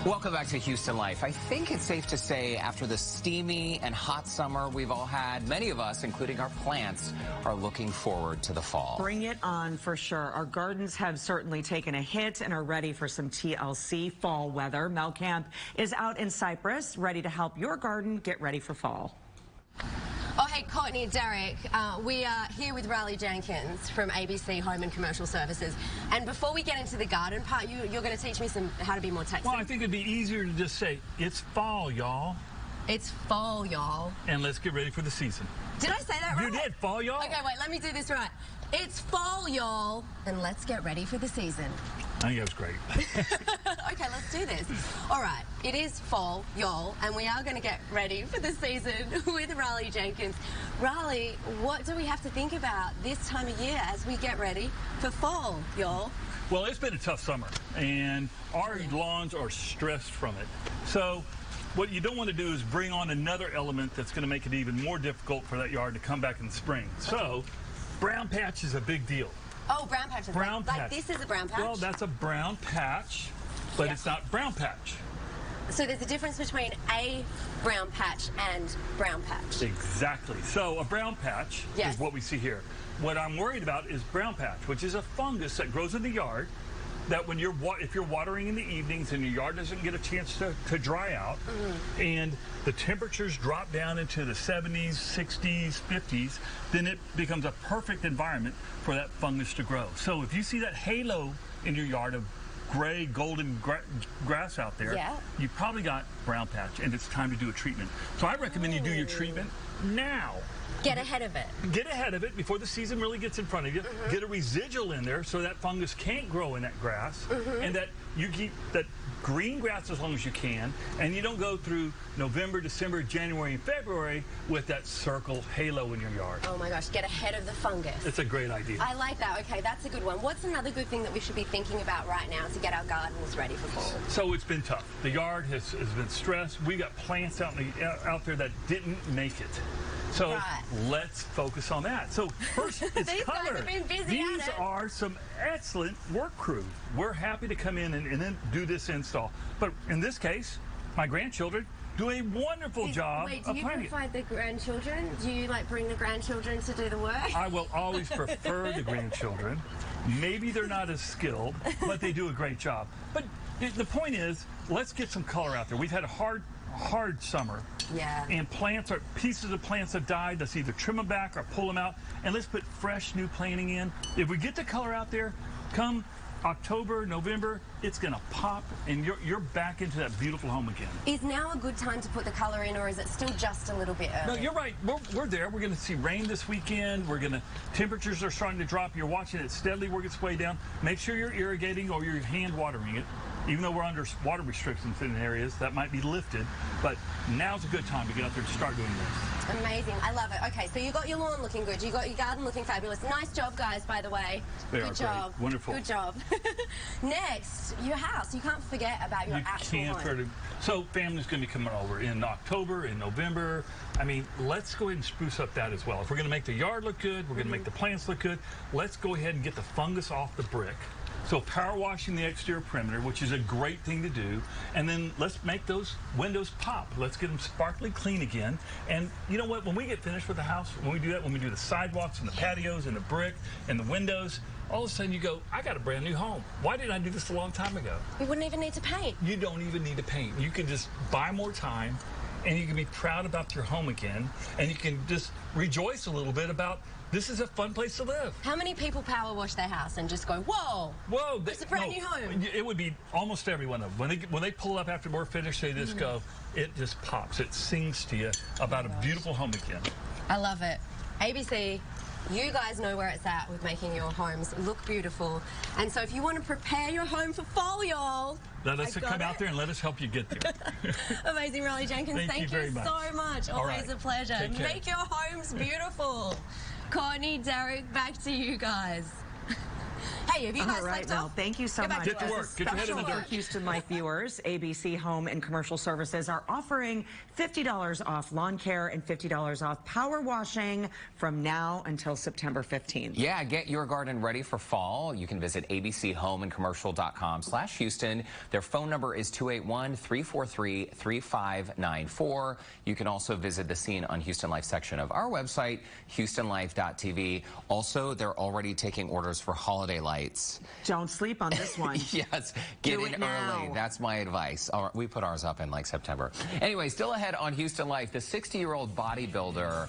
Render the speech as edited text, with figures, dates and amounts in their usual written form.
Welcome back to Houston Life. I think it's safe to say after the steamy and hot summer we've all had, many of us, including our plants, are looking forward to the fall. Bring it on for sure. Our gardens have certainly taken a hit and are ready for some TLC fall weather. Mel Camp is out in Cyprus, ready to help your garden get ready for fall. Oh, hey, Courtney, Derek, we are here with Riley Jenkins from ABC Home and Commercial Services. And before we get into the garden part, you're going to teach me how to be more technical. Well, I think it'd be easier to just say, it's fall, y'all. It's fall, y'all. And let's get ready for the season. Did I say that right? You did, fall, y'all. Okay, wait, let me do this right. It's fall, y'all, and let's get ready for the season. I think that was great. Okay, let's do this. All right, it is fall, y'all, and we are going to get ready for the season with Riley Jenkins. Riley, what do we have to think about this time of year as we get ready for fall, y'all? Well, it's been a tough summer, and our lawns are stressed from it. So what you don't want to do is bring on another element that's going to make it even more difficult for that yard to come back in the spring. So brown patch is a big deal. Oh, brown patch. Brown patch. Like this is a brown patch? Well, that's a brown patch, but it's not brown patch. So there's a difference between a brown patch and brown patch. Exactly. So a brown patch is what we see here. What I'm worried about is brown patch, which is a fungus that grows in the yard that when if you're watering in the evenings and your yard doesn't get a chance to dry out, and the temperatures drop down into the 70s, 60s, 50s, then it becomes a perfect environment for that fungus to grow. So if you see that halo in your yard of gray, golden grass out there, you probably got brown patch, and it's time to do a treatment. So I recommend you do your treatment now. Get ahead of it. Get ahead of it before the season really gets in front of you. Get a residual in there so that fungus can't grow in that grass, and that you keep that green grass as long as you can, and you don't go through November, December, January, and February with that circle halo in your yard. Oh my gosh, get ahead of the fungus. It's a great idea. I like that. Okay, that's a good one. What's another good thing that we should be thinking about right now to get our gardens ready for fall? So it's been tough. The yard has been stressed. We got plants out there that didn't make it. So let's focus on that. So first, it's These color. Guys have been busy These are some excellent work crew. We're happy to come in and then do this install. But in this case, my grandchildren do a wonderful job. Wait, do you provide the grandchildren? Do you bring the grandchildren to do the work? I will always prefer the grandchildren. Maybe they're not as skilled, but they do a great job. But the point is, let's get some color out there. We've had a hard summer. Yeah. And pieces of plants have died. Let's either trim them back or pull them out, and let's put fresh new planting in. If we get the color out there, come October, November, it's going to pop, and you're back into that beautiful home again. Is now a good time to put the color in, or is it still just a little bit early? No, you're right. We're there. We're going to see rain this weekend. Temperatures are starting to drop. You're watching it steadily work its way down. Make sure you're irrigating or you're hand watering it. Even though we're under water restrictions in areas, that might be lifted. But now's a good time to get out there to start doing this. Amazing. I love it. Okay, so you got your lawn looking good. You got your garden looking fabulous. Nice job, guys, by the way. Good job. Great. Wonderful. Good job. Next, your house. You can't forget about your actual home. So family's going to be coming over in October, in November. I mean, let's go ahead and spruce up that as well. If we're going to make the yard look good, we're going to make the plants look good, let's go ahead and get the fungus off the brick. So power washing the exterior perimeter, which is a great thing to do. And then let's make those windows pop. Let's get them sparkly clean again. And you know what? When we get finished with the house, when we do that, when we do the sidewalks and the patios and the brick and the windows, all of a sudden you go, I got a brand new home. Why didn't I do this a long time ago? You wouldn't even need to paint. You don't even need to paint. You can just buy more time, and you can be proud about your home again, and you can just rejoice a little bit about this is a fun place to live. How many people power wash their house and just go, whoa, it's a brand new home? It would be almost every one of them. When they pull up after we're finished, they just go, it just pops. It sings to you about a beautiful home again. I love it. ABC, you guys know where it's at with making your homes look beautiful. And so if you want to prepare your home for fall, y'all, let us come out there and let us help you get there. Amazing, Riley Jenkins. Thank you very much. So much. Always a pleasure. Make your homes beautiful. Courtney, Derek, back to you guys. Hey, have you guys slept Mel, off? thank you so much. Get to work. Get your head in the dirt. Houston Life viewers, ABC Home and Commercial Services are offering $50 off lawn care and $50 off power washing from now until September 15th. Yeah, get your garden ready for fall. You can visit abchomeandcommercial.com/Houston. Their phone number is 281-343-3594. You can also visit the Scene on Houston Life section of our website, HoustonLife.tv. Also, they're already taking orders for holiday lights. Don't sleep on this one. Yes, get in early. That's my advice. We put ours up in like September. Anyway, still ahead on Houston Life, the 60-year-old bodybuilder